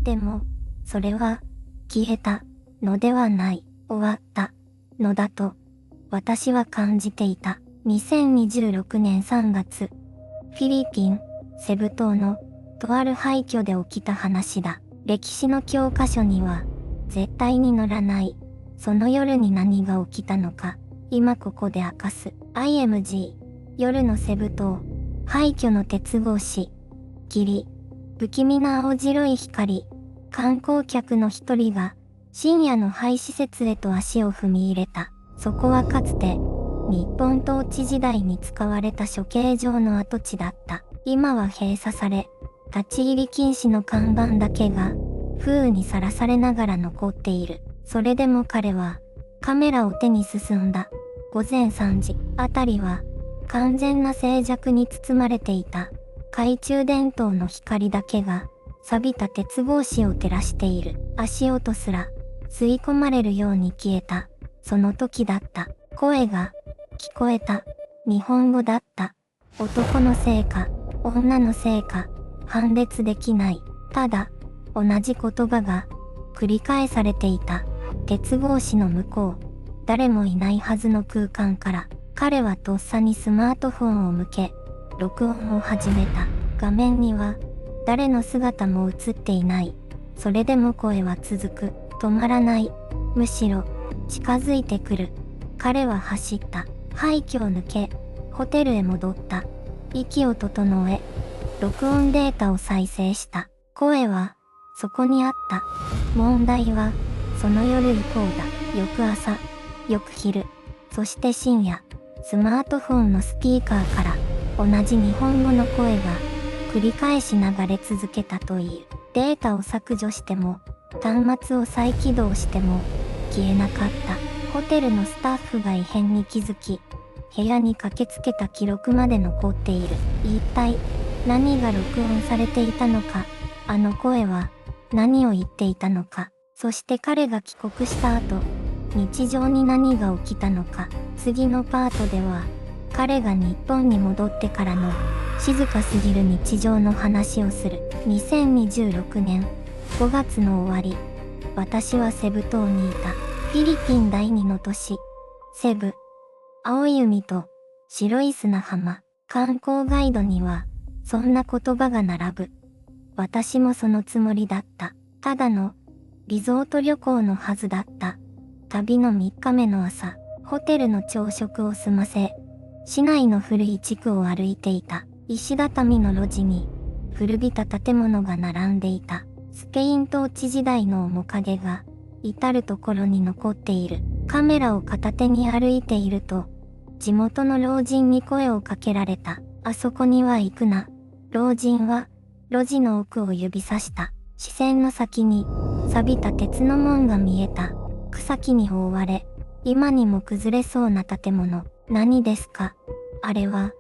でも、それは、消えたのではない、終わったのだと、私は感じていた。2026年3月、フィリピン、セブ島の、とある廃墟で起きた話だ。歴史の教科書には、絶対に載らない。その夜に何が起きたのか、今ここで明かす。IMG、夜のセブ島、廃墟の鉄格子、霧、不気味な青白い光、観光客の一人が、深夜の廃施設へと足を踏み入れた。そこはかつて、日本統治時代に使われた処刑場の跡地だった。今は閉鎖され、立ち入り禁止の看板だけが、風雨にさらされながら残っている。それでも彼は、カメラを手に進んだ。午前3時、あたりは、完全な静寂に包まれていた。懐中電灯の光だけが、錆びた鉄格子を照らしている。足音すら、吸い込まれるように消えた。その時だった。声が、聞こえた。日本語だった。男のせいか、女のせいか、判別できない。ただ、同じ言葉が、繰り返されていた。鉄格子の向こう、誰もいないはずの空間から、彼はとっさにスマートフォンを向け、録音を始めた。画面には、誰の姿も映っていない。それでも声は続く。止まらない。むしろ、近づいてくる。彼は走った。廃墟を抜け、ホテルへ戻った。息を整え、録音データを再生した。声は、そこにあった。問題は、その夜以降だ。翌朝、翌昼、そして深夜、スマートフォンのスピーカーから、同じ日本語の声が、繰り返し流れ続けたという。データを削除しても、端末を再起動しても、消えなかった。ホテルのスタッフが異変に気づき、部屋に駆けつけた記録まで残っている。一体、何が録音されていたのか、あの声は、何を言っていたのか、そして彼が帰国した後、日常に何が起きたのか。次のパートでは、彼が日本に戻ってからの、静かすぎる日常の話をする。2026年5月の終わり、私はセブ島にいた。フィリピン第2の都市、セブ。青い海と白い砂浜。観光ガイドには、そんな言葉が並ぶ。私もそのつもりだった。ただの、リゾート旅行のはずだった。旅の3日目の朝、ホテルの朝食を済ませ、市内の古い地区を歩いていた。石畳の路地に、古びた建物が並んでいた。スペイン統治時代の面影が、至るところに残っている。カメラを片手に歩いていると、地元の老人に声をかけられた。あそこには行くな。老人は、路地の奥を指さした。視線の先に、錆びた鉄の門が見えた。草木に覆われ、今にも崩れそうな建物。何ですか？あれは、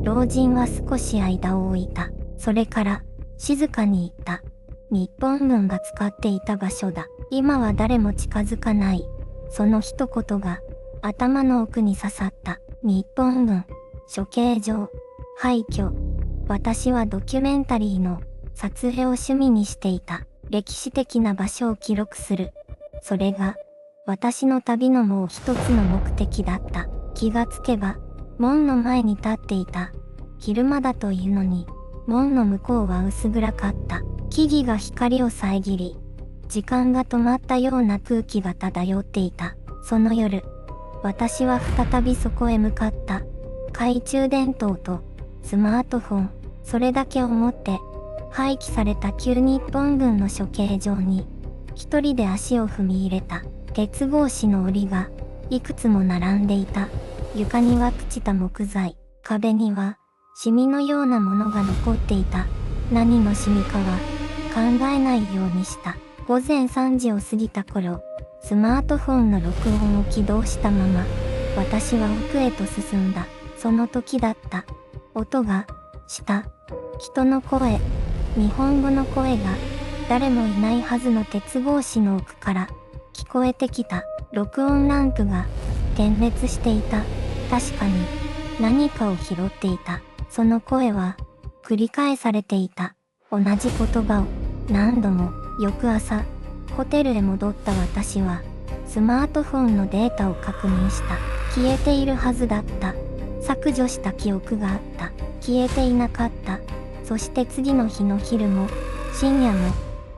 老人は少し間を置いた。それから、静かに言った。日本軍が使っていた場所だ。今は誰も近づかない。その一言が、頭の奥に刺さった。日本軍、処刑場、廃墟。私はドキュメンタリーの撮影を趣味にしていた。歴史的な場所を記録する。それが、私の旅のもう一つの目的だった。気がつけば、門の前に立っていた。昼間だというのに、門の向こうは薄暗かった。木々が光を遮り、時間が止まったような空気が漂っていた。その夜、私は再びそこへ向かった。懐中電灯とスマートフォン、それだけを持って、廃棄された旧日本軍の処刑場に、一人で足を踏み入れた。鉄格子の檻が、いくつも並んでいた。床には朽ちた木材、壁には、シミのようなものが残っていた。何のシミかは、考えないようにした。午前3時を過ぎた頃、スマートフォンの録音を起動したまま、私は奥へと進んだ。その時だった。音が、した。人の声、日本語の声が、誰もいないはずの鉄格子の奥から、聞こえてきた。録音ランプが、点滅していた。確かに、何かを拾っていた。その声は、繰り返されていた。同じ言葉を、何度も。翌朝、ホテルへ戻った私は、スマートフォンのデータを確認した。消えているはずだった。削除した記憶があった。消えていなかった。そして次の日の昼も、深夜も、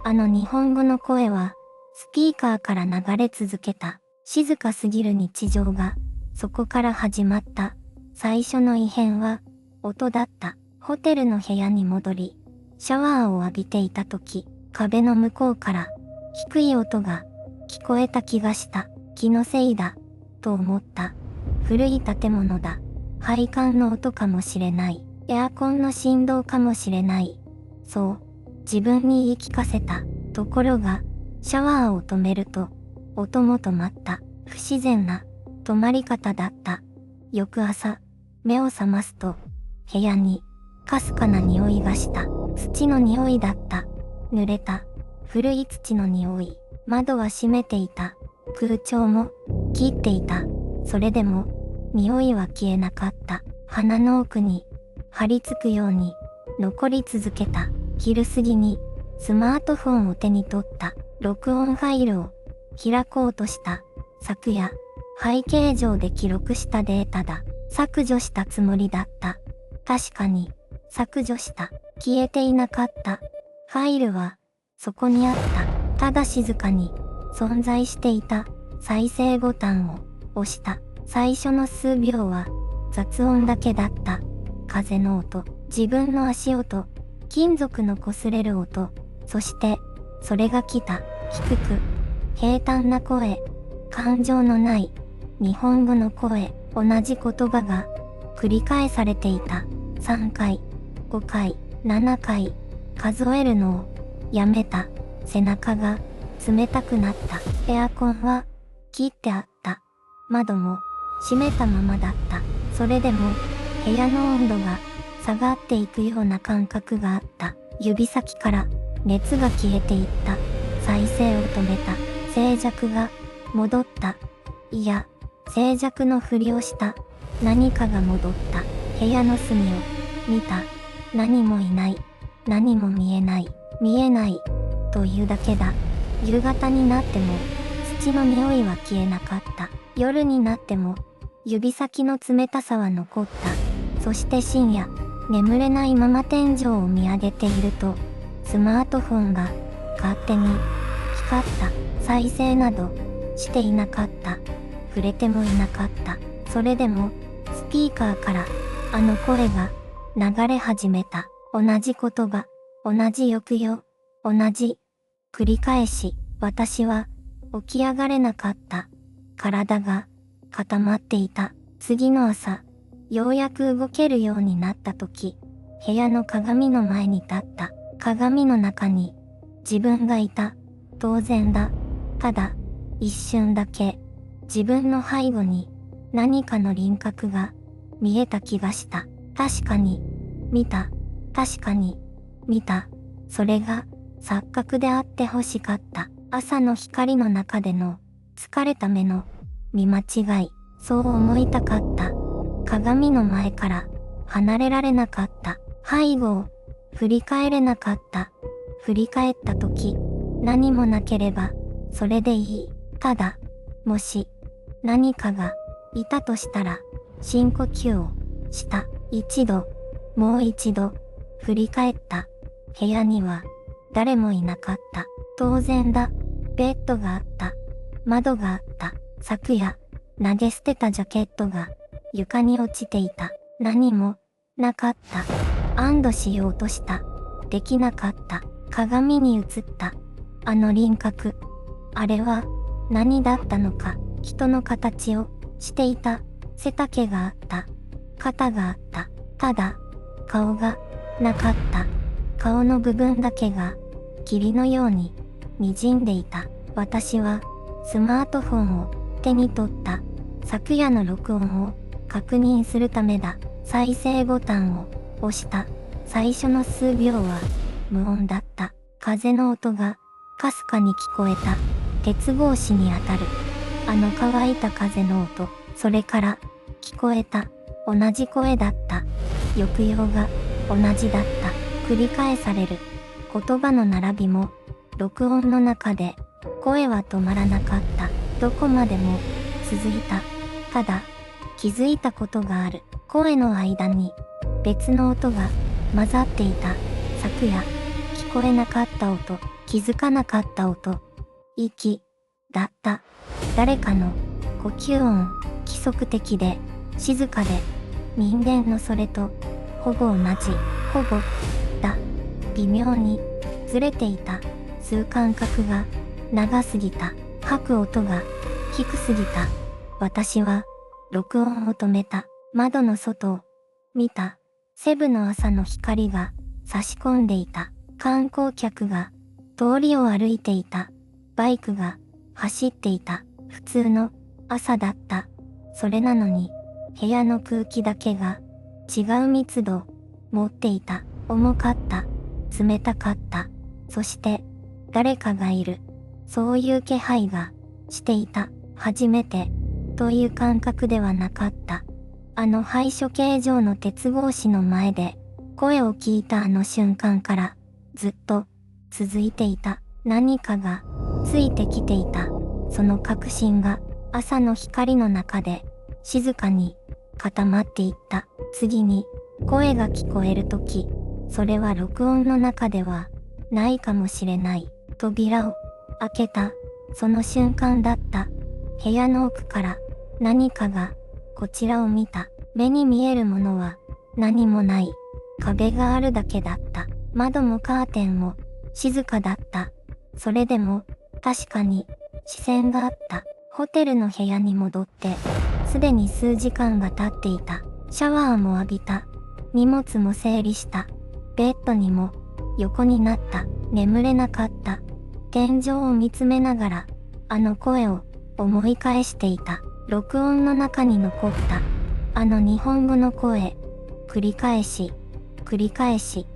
あの日本語の声は、スピーカーから流れ続けた。静かすぎる日常が、そこから始まった。最初の異変は、音だった。ホテルの部屋に戻り、シャワーを浴びていた時、壁の向こうから、低い音が、聞こえた気がした。気のせいだ、と思った。古い建物だ。配管の音かもしれない。エアコンの振動かもしれない。そう、自分に言い聞かせた。ところが、シャワーを止めると、音も止まった。不自然な、止まり方だった。翌朝、目を覚ますと、部屋に、かすかな匂いがした。土の匂いだった。濡れた、古い土の匂い。窓は閉めていた。空調も、切っていた。それでも、匂いは消えなかった。鼻の奥に、張り付くように、残り続けた。昼過ぎに、スマートフォンを手に取った。録音ファイルを、開こうとした。昨夜、背景上で記録したデータだ。削除したつもりだった。確かに、削除した。消えていなかった。ファイルは、そこにあった。ただ静かに、存在していた。再生ボタンを、押した。最初の数秒は、雑音だけだった。風の音、自分の足音、金属の擦れる音、そして、それが来た。低く、平坦な声、感情のない、日本語の声、同じ言葉が、繰り返されていた。3回、5回、7回、数えるのを、やめた。背中が、冷たくなった。エアコンは、切ってあった。窓も、閉めたままだった。それでも、部屋の温度が、下がっていくような感覚があった。指先から、熱が消えていった。再生を止めた。静寂が、戻った。いや、静寂のふりをした。何かが戻った。部屋の隅を、見た。何もいない。何も見えない。見えない。というだけだ。夕方になっても、土の匂いは消えなかった。夜になっても、指先の冷たさは残った。そして深夜、眠れないまま天井を見上げていると、スマートフォンが、勝手に、光った。再生など、していなかった。触れてもいなかった。それでも、スピーカーから、あの声が、流れ始めた。同じ言葉、同じ抑揚、同じ、繰り返し、私は、起き上がれなかった。体が、固まっていた。次の朝、ようやく動けるようになった時、部屋の鏡の前に立った。鏡の中に、自分がいた。当然だ。ただ、一瞬だけ、自分の背後に、何かの輪郭が、見えた気がした。確かに、見た。確かに、見た。それが、錯覚であってほしかった。朝の光の中での、疲れた目の、見間違い。そう思いたかった。鏡の前から、離れられなかった。背後を、振り返れなかった。振り返った時、何もなければ、それでいい。ただ、もし、何かが、いたとしたら、深呼吸を、した。一度、もう一度、振り返った。部屋には、誰もいなかった。当然だ。ベッドがあった。窓があった。昨夜、投げ捨てたジャケットが、床に落ちていた。何も、なかった。安堵しようとした。できなかった。鏡に映った。あの輪郭。あれは、何だったのか。人の形を、していた。背丈があった。肩があった。ただ、顔が、なかった。顔の部分だけが、霧のように、滲んでいた。私は、スマートフォンを、手に取った。昨夜の録音を、確認するためだ。再生ボタンを、押した。最初の数秒は、無音だった。風の音が、かすかに聞こえた。鉄格子に当たる。あの乾いた風の音。それから、聞こえた。同じ声だった。抑揚が、同じだった。繰り返される。言葉の並びも、録音の中で声は止まらなかった。どこまでも続いた。ただ、気づいたことがある。声の間に別の音が混ざっていた。昨夜、聞こえなかった音、気づかなかった音、息だった。誰かの呼吸音、規則的で静かで、人間のそれとほぼ同じ、ほぼだ。微妙にずれていた。吸う感覚が長すぎた。吐く音が低すぎた。私は録音を止めた。窓の外を見た。セブの朝の光が差し込んでいた。観光客が通りを歩いていた。バイクが走っていた。普通の朝だった。それなのに部屋の空気だけが違う密度を持っていた。重かった。冷たかった。そして誰かがいる。そういう気配がしていた。初めてという感覚ではなかった。あの廃処形状の鉄格子の前で声を聞いたあの瞬間からずっと続いていた。何かがついてきていた。その確信が朝の光の中で静かに固まっていった。次に声が聞こえるとき、それは録音の中ではないかもしれない。扉を開けたその瞬間だった。部屋の奥から何かがこちらを見た。目に見えるものは何もない。壁があるだけだった。窓もカーテンも静かだった。それでも確かに視線があった。ホテルの部屋に戻って、すでに数時間が経っていた。シャワーも浴びた。荷物も整理した。ベッドにも横になった。眠れなかった。天井を見つめながら、あの声を思い返していた。録音の中に残った。あの日本語の声。繰り返し、繰り返し、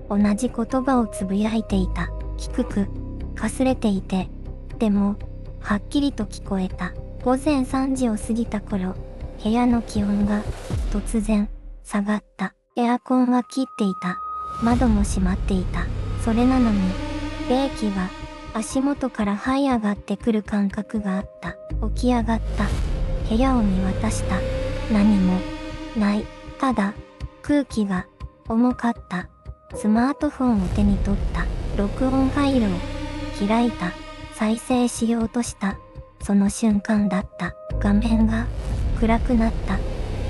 同じ言葉をつぶやいていた。低く、かすれていて、でも、はっきりと聞こえた。午前3時を過ぎた頃、部屋の気温が突然下がった。エアコンは切っていた。窓も閉まっていた。それなのに、冷気が足元から這い上がってくる感覚があった。起き上がった。部屋を見渡した。何もない。ただ、空気が重かった。スマートフォンを手に取った。録音ファイルを開いた。再生しようとした。その瞬間だった。画面が暗くなった。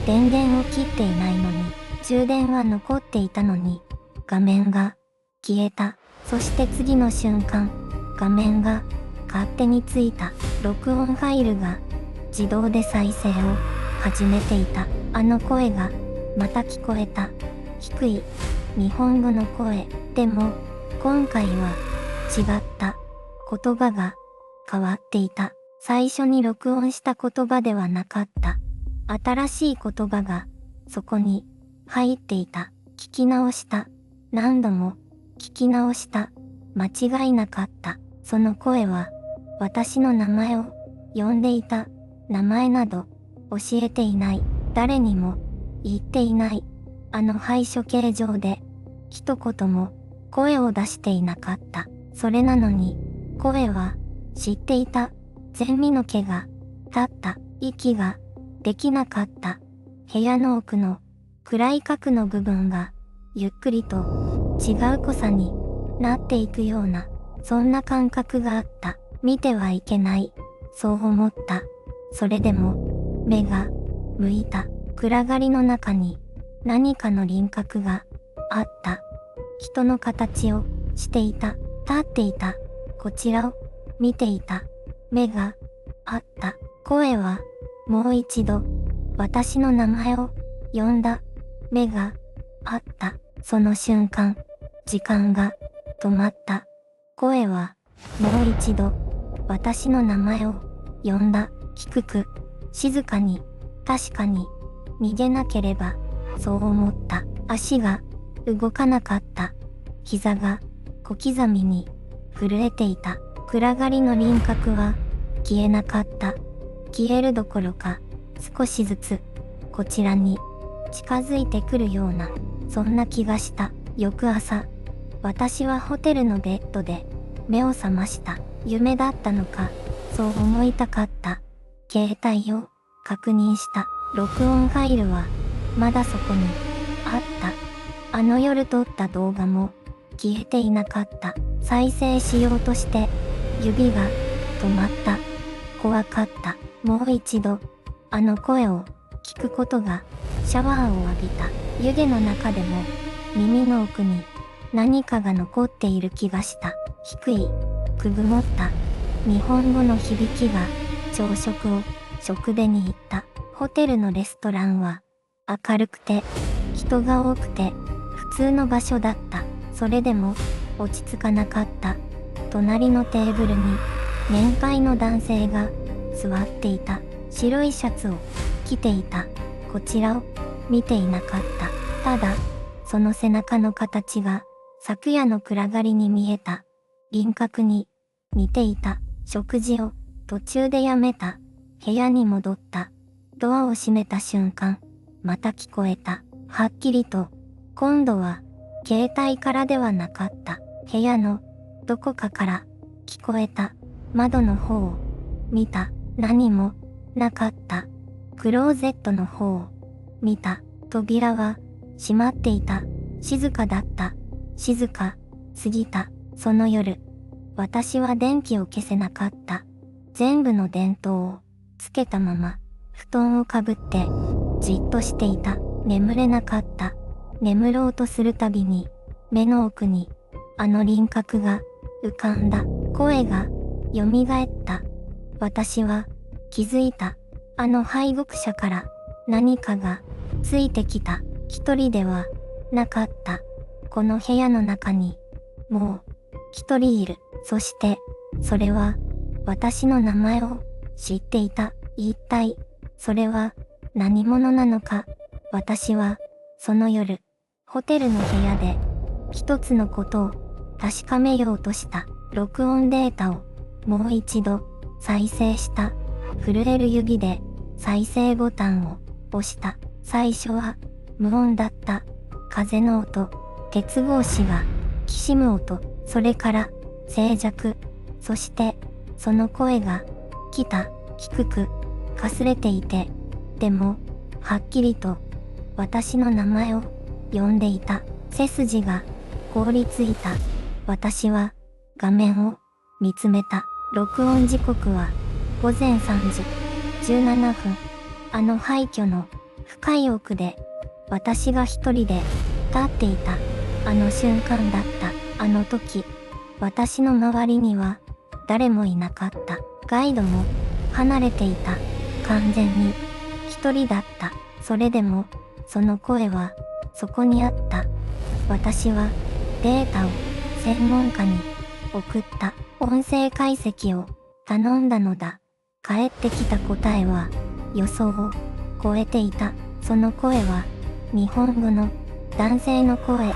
電源を切っていないのに、充電は残っていたのに、画面が消えた。そして次の瞬間、画面が勝手についた。録音ファイルが自動で再生を始めていた。あの声がまた聞こえた。低い日本語の声。でも今回は違った。言葉が変わっていた。最初に録音した言葉ではなかった。新しい言葉がそこに入っていた。聞き直した。何度も聞き直した。間違いなかった。その声は私の名前を呼んでいた。名前など教えていない。誰にも言っていない。あの廃処形状で一言も声を出していなかった。それなのに声は知っていた。全身の毛が立った。息ができなかった。部屋の奥の暗い角の部分がゆっくりと違う濃さになっていくような、そんな感覚があった。見てはいけない。そう思った。それでも目が向いた。暗がりの中に何かの輪郭があった。人の形をしていた。立っていた。こちらを見ていた。目があった。声はもう一度私の名前を呼んだ。目があった。その瞬間、時間が止まった。声はもう一度私の名前を呼んだ。低く、静かに、確かに逃げなければ、そう思った。足が動かなかった。膝が小刻みに震えていた。暗がりの輪郭は消えなかった。消えるどころか少しずつこちらに近づいてくるような、そんな気がした。翌朝、私はホテルのベッドで目を覚ました。夢だったのか、そう思いたかった。携帯を確認した。録音ファイルはまだそこにあった。あの夜撮った動画も消えていなかった。再生しようとして指が止まった。怖かった。もう一度あの声を聞くことが。シャワーを浴びた。湯気の中でも耳の奥に何かが残っている気がした。低い、くぐもった日本語の響きが朝食を食べに行った。ホテルのレストランは明るくて人が多くて普通の場所だった。それでも落ち着かなかった。隣のテーブルに年配の男性が座っていた。白いシャツを着ていた。こちらを見ていなかった。ただその背中の形が昨夜の暗がりに見えた。輪郭に似ていた。食事を途中でやめた。部屋に戻った。ドアを閉めた瞬間、また聞こえた。はっきりと。今度は携帯からではなかった。部屋のどこかから聞こえた。窓の方を見た。何もなかった。クローゼットの方を見た。扉は閉まっていた。静かだった。静かすぎた。その夜、私は電気を消せなかった。全部の電灯をつけたまま、布団をかぶってじっとしていた。眠れなかった。眠ろうとするたびに、目の奥にあの輪郭が浮かんだ。声が蘇った。私は気づいた。あの配偶者から何かがついてきた。一人ではなかった。この部屋の中にもう一人いる。そしてそれは私の名前を知っていた。一体それは何者なのか。私はその夜ホテルの部屋で一つのことを確かめようとした。録音データをもう一度再生した。震える指で再生ボタンを押した。最初は無音だった。風の音、鉄格子がきしむ音、それから静寂、そしてその声が来た。低くかすれていて、でもはっきりと私の名前を呼んでいた。背筋が凍りついた。私は画面を見つめた。録音時刻は午前3時17分。あの廃墟の深い奥で私が一人で立っていた。あの瞬間だった。あの時、私の周りには誰もいなかった。ガイドも離れていた。完全に一人だった。それでもその声はそこにあった。私はデータを専門家に送った。音声解析を頼んだのだ。返ってきた答えは予想を超えていた。その声は日本語の男性の声。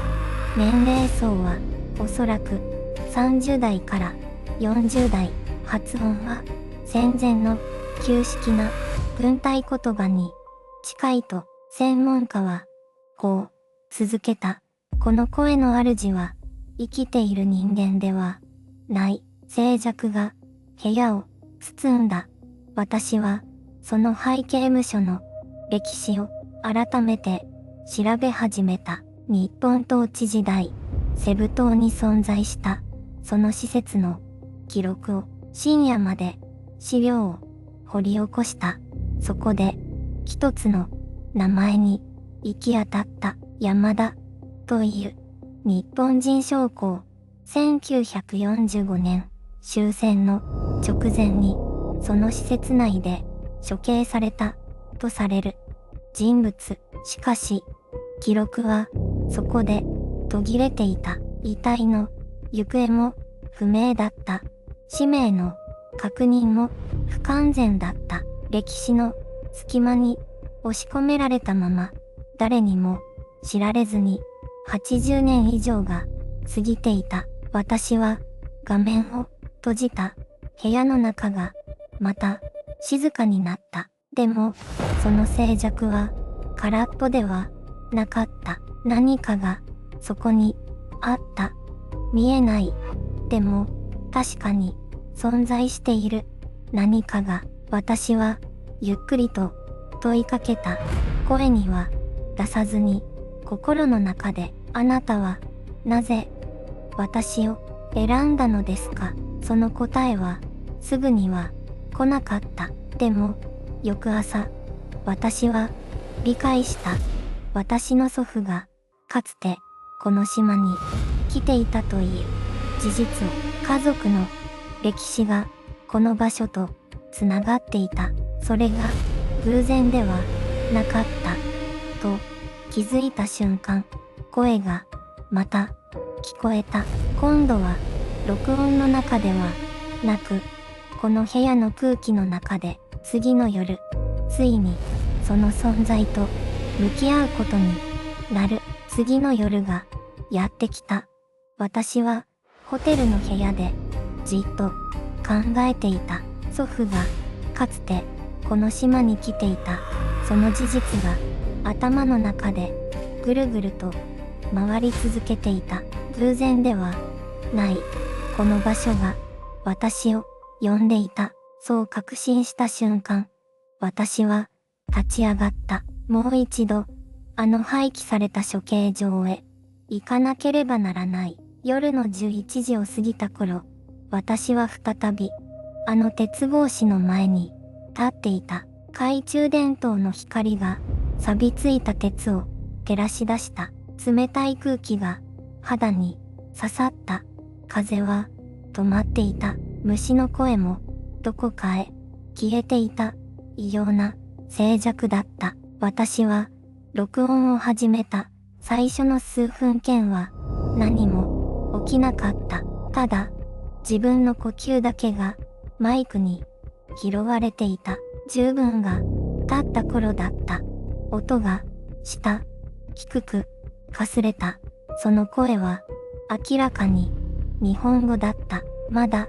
年齢層はおそらく30代から40代。発音は戦前の旧式な軍隊言葉に近いと専門家はこう続けた。この声の主は生きている人間ではない。静寂が部屋を包んだ。私はその背景務所の歴史を改めて調べ始めた。日本統治時代、セブ島に存在したその施設の記録を深夜まで資料を掘り起こした。そこで一つの名前に行き当たった。山田という日本人将校。1945年終戦の直前にその施設内で処刑されたとされる人物。しかし記録はそこで途切れていた。遺体の行方も不明だった。氏名の確認も不完全だった。歴史の隙間に押し込められたまま誰にも知られずに80年以上が過ぎていた。私は画面を閉じた。部屋の中がまた静かになった。でもその静寂は空っぽではなかった。何かがそこにあった。見えない。でも確かに存在している何かが、私はゆっくりと問いかけた。声には出さずに心の中で、あなたはなぜ私を選んだのですか。その答えはすぐには来なかった。でも翌朝、私は理解した。私の祖父がかつてこの島に来ていたという事実を、家族の歴史がこの場所とつながっていた。それが偶然ではなかったと気づいた瞬間、声がまた聞こえた。今度は録音の中ではなく、この部屋の空気の中で。次の夜、ついにその存在と向き合うことになる。次の夜がやってきた。私はホテルの部屋でじっと考えていた。祖父がかつてこの島に来ていた、その事実が頭の中でぐるぐると回り続けていた。偶然ではない。この場所が私を呼んでいた。そう確信した瞬間、私は立ち上がった。もう一度、あの廃棄された処刑場へ行かなければならない。夜の11時を過ぎた頃、私は再び、あの鉄格子の前に立っていた。懐中電灯の光が錆びついた鉄を照らし出した。冷たい空気が肌に刺さった。風は止まっていた。虫の声もどこかへ消えていた。異様な静寂だった。私は録音を始めた。最初の数分間は何も起きなかった。ただ自分の呼吸だけがマイクに拾われていた。十分が経った頃だった。音がした。低くかすれた。その声は明らかに日本語だった。まだ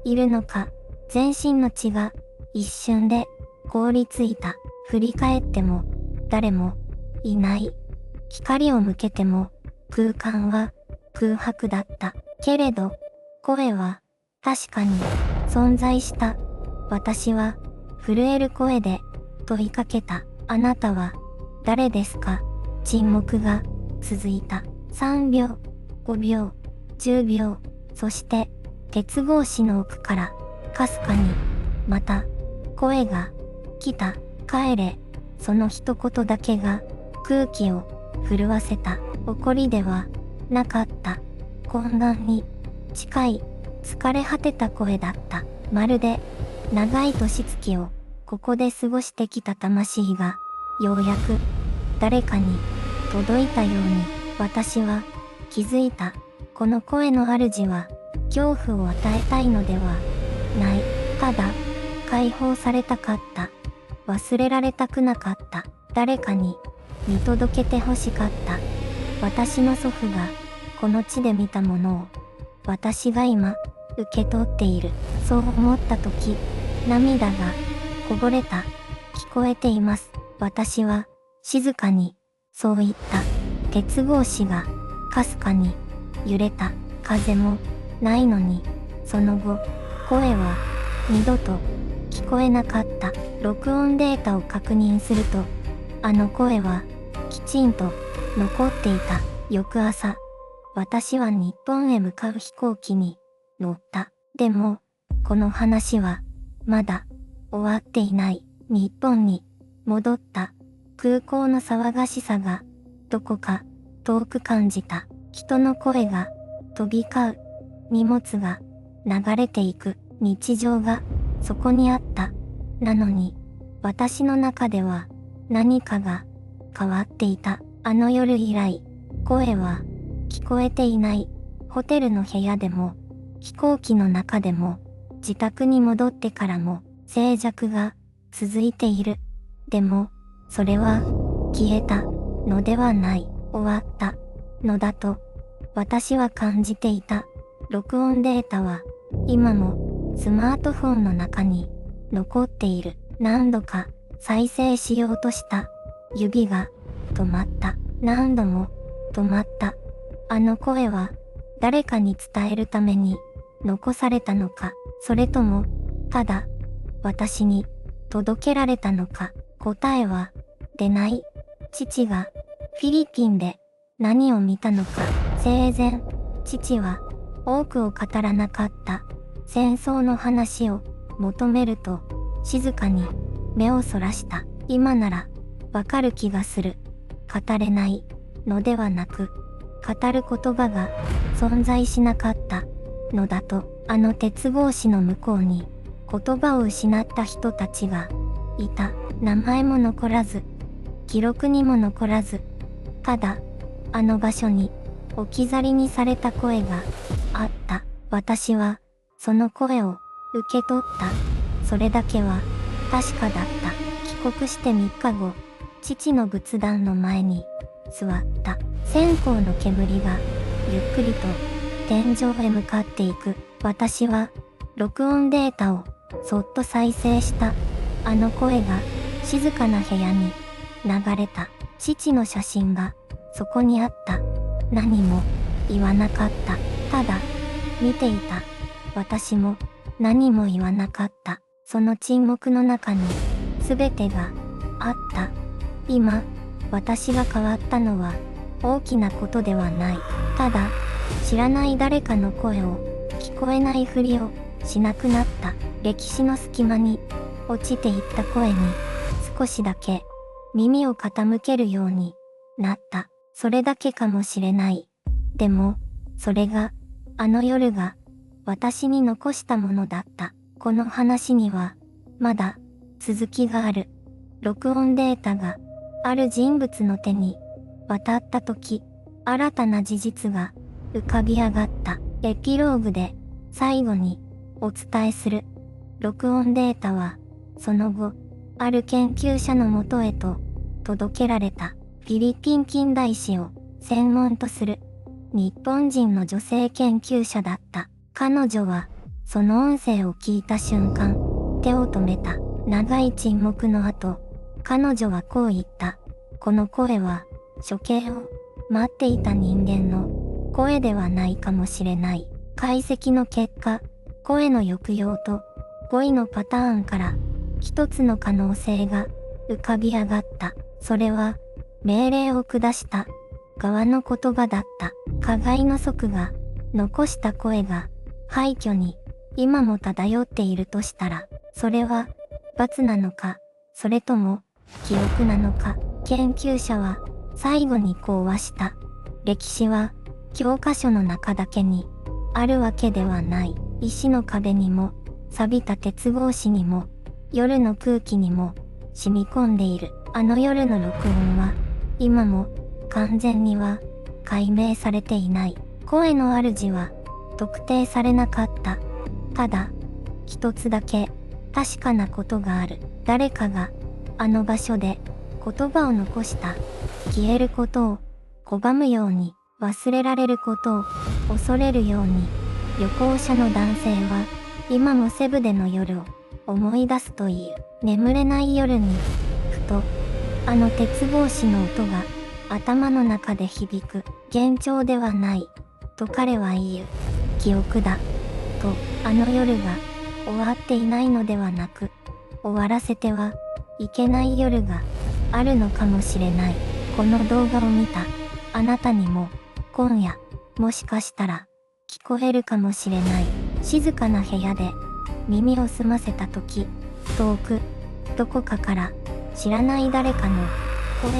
いるのか。全身の血が一瞬で凍りついた。振り返っても誰もいない。光を向けても空間は空白だった。けれど声は確かに存在した。私は震える声で問いかけた。あなたは誰ですか。沈黙が続いた。3秒、5秒、10秒、そして鉄格子の奥からかすかにまた声が来た。帰れ。その一言だけが空気を震わせた。怒りではなかった。混乱に近い疲れ果てた声だった。まるで長い年月をここで過ごしてきた魂がようやく誰かに届いたように、私は気づいた。この声の主は恐怖を与えたいのではない。ただ解放されたかった。忘れられたくなかった。誰かに見届けて欲しかった。私の祖父がこの地で見たものを私が今受け取っている。そう思った時、涙がこぼれた。聞こえています。私は静かにそう言った。鉄格子がかすかに揺れた。風もないのに、その後声は二度と聞こえなかった。録音データを確認すると、あの声はきちんと残っていた。翌朝、私は日本へ向かう飛行機に乗った。でもこの話はまだ終わっていない。日本に戻った空港の騒がしさがどこか遠く感じた。人の声が飛び交う。荷物が流れていく。日常がそこにあった。なのに私の中では何かが変わっていた。あの夜以来、声は聞こえていない。ホテルの部屋でも飛行機の中でも自宅に戻ってからも静寂が続いている。でもそれは消えたのではない。終わったのだと私は感じていた。録音データは今もスマートフォンの中に残っている。何度か再生しようとした指が止まった。何度も止まった。あの声は誰かに伝えるために残されたのか、それとも、ただ、私に届けられたのか、答えは出ない。父がフィリピンで何を見たのか、生前、父は多くを語らなかった戦争の話を求めると、静かに目をそらした。今ならわかる気がする。語れないのではなく、語る言葉が存在しなかったのだと、あの鉄格子の向こうに言葉を失った人たちがいた。名前も残らず、記録にも残らず、ただ、あの場所に置き去りにされた声があった。私はその声を受け取った。それだけは確かだった。帰国して3日後、父の仏壇の前に座った。線香の煙がゆっくりと天井へ向かっていく。私は録音データをそっと再生した。あの声が静かな部屋に流れた。父の写真がそこにあった。何も言わなかった。ただ見ていた。私も何も言わなかった。その沈黙の中に全てがあった。今、私が変わったのは大きなことではない。ただ、知らない誰かの声を聞こえないふりをしなくなった。歴史の隙間に落ちていった声に少しだけ耳を傾けるようになった。それだけかもしれない。でも、それがあの夜が私に残したものだった。この話にはまだ続きがある。録音データがある人物の手に渡った時、新たな事実が浮かび上がった。エピローグで最後にお伝えする。録音データはその後、ある研究者のもとへと届けられた。フィリピン近代史を専門とする日本人の女性研究者だった。彼女はその音声を聞いた瞬間、手を止めた。長い沈黙の後、彼女はこう言った。この声は処刑を待っていた人間の声ではないかもしれない。解析の結果、声の抑揚と語彙のパターンから一つの可能性が浮かび上がった。それは命令を下した側の言葉だった。加害の族が残した声が廃墟に今も漂っているとしたら、それは罰なのか、それとも記憶なのか。研究者は最後にこう話した。歴史は教科書の中だけにあるわけではない。石の壁にも錆びた鉄格子にも夜の空気にも染み込んでいる。あの夜の録音は今も完全には解明されていない。声の主は特定されなかった。ただ一つだけ確かなことがある。誰かがあの場所で言葉を残した。消えることを拒むように、忘れられることを恐れるように、旅行者の男性は今もセブでの夜を思い出すという。眠れない夜にふとあの鉄格子の音が頭の中で響く。幻聴ではないと彼は言う。記憶だと。あの夜が終わっていないのではなく、終わらせてはいけない夜があるのかもしれない。この動画を見たあなたにも今夜もしかしたら聞こえるかもしれない。静かな部屋で耳を澄ませた時、遠くどこかから知らない誰かの声が